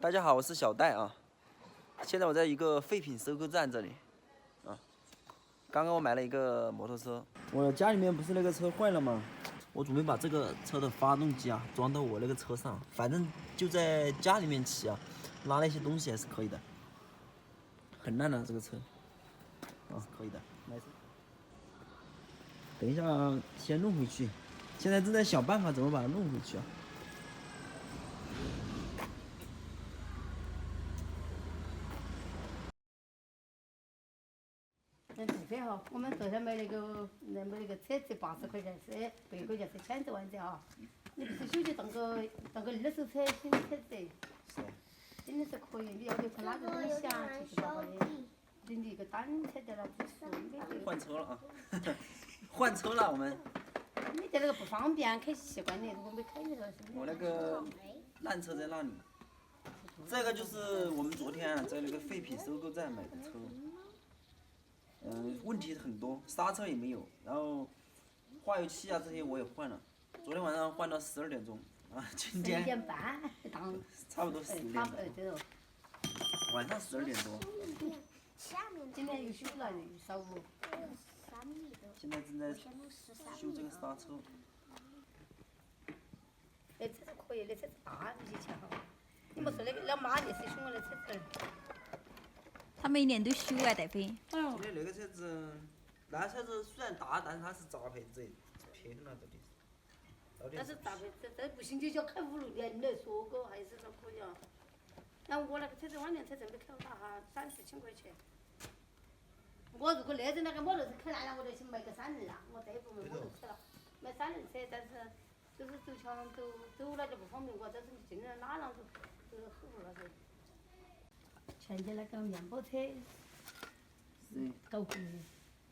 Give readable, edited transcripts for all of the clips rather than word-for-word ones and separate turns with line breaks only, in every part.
大家好，我是小戴啊。现在我在一个废品收购站这里啊。刚刚我买了一个摩托车，我家里面不是那个车坏了吗？我准备把这个车的发动机啊装到我那个车上，反正就在家里面骑啊，拉那些东西还是可以的。很烂的这个车啊，可以的，来。等一下先弄回去，现在正在想办法怎么把它弄回去啊。
对费哈，我们昨天买那个车子80块钱是100块钱是1000多万子哈。你不是手机当个二手车新车子，真的是可以。你要求看哪个东西啊，7、8块的，你一个单车在那不是。
换车了啊！换车了我们。
你在那个不方便，开习惯的，我没开的了。
我那个烂车在那里。这个就是我们昨天在那个废品收购站买的车。问题很多，刹车也没有，然后化油器啊这些我也换了。昨天晚上换到12点钟啊，今天
10点半当。
差不多10点。
对了。
晚上12点多。
今天又修了上午。
现在正在修这个刹车。
那车子可以，那车子大一些钱哈。你莫说那马力是凶的车子。
他每年都修啊，戴飞。
今天那个车子，那车子虽然大，但是它是杂配置，撇了到底。
但是杂配这不行就叫开5、6年了，说过还是说可以啊。那我那个车子往年车子没开大哈，30、40块钱。我如果那阵那个摩托车开烂了，我就去买个3轮了。我再也不买摩托车了，买3轮车，但是都是走墙走了就不方便我，但是进来哪辆都很不那个。前天那个面包车，搞贵。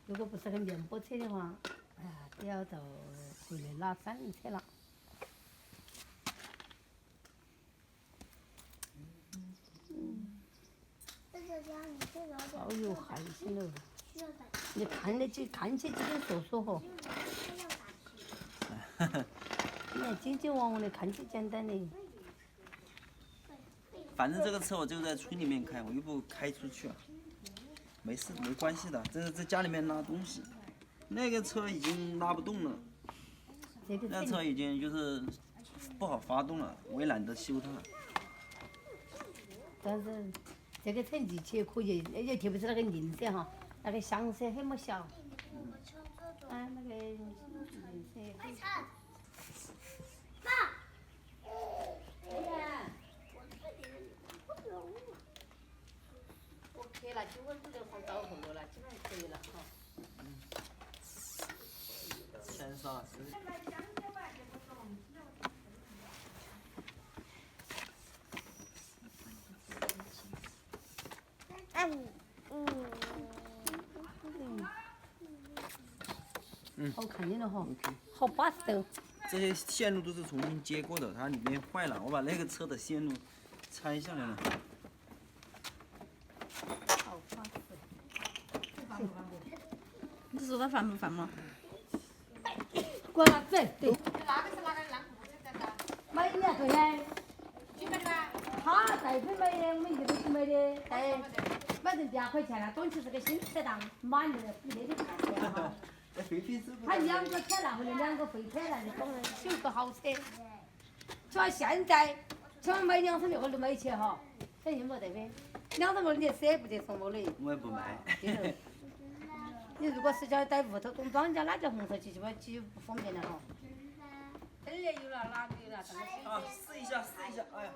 如果不是个面包车的话，哎呀，都要到国内拿3轮车了。好有害心了。你看起几根硕硕哈。你看紧紧往的，看起简单的。
反正这个车我就在村里面开，我又不开出去啊。没事，没关系的，这是在家里面拉东西。那个车已经拉不动了，那车已经就是不好发动了，我也懒得修它。
但是这个车力气也可以，而且特别是那个宁色哈，那个厢色很么小。啊，那个宁色也很。OK 了，9温度就放到后头了，基本上可以了哈。
先刹车。
好看见了哈，好巴适哦。
这些线路都是重新接过的，它里面坏了，我把那个车的线路拆下来了。
好巴适。
你说他烦不烦嘛？
过来走，对。
那个是哪个蓝布车在的？
买2个呀。
几个的？
他带回买的，我们一个都是买的，买成2块钱了，东西是个新车档，马力比那个大些哈。他2个车拿回来，2个废车来的，当然修个好车。主要现在，千万买2、3、6个都买起哈，肯定没得呗。2、3个你舍不得送我的。
我也不卖。
你如果是叫在屋头种庄稼，那就红色去不方便了哈。这里有了，哪个有了？
啊，试一下，试一下，哎呀。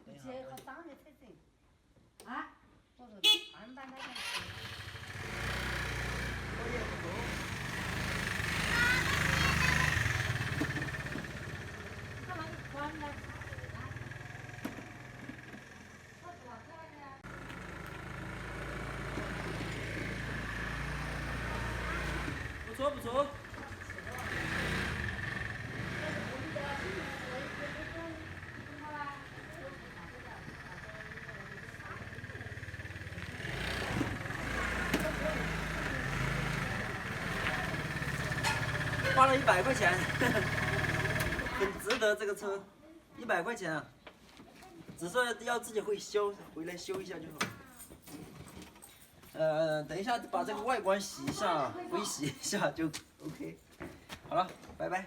结合当的车子。啊？我说看板那个。
不错不错。花了100块钱，很值得这个车，100块钱啊，只是要自己回来修一下就好。等一下把这个外观洗一下，微洗一下就 OK。好了，拜拜。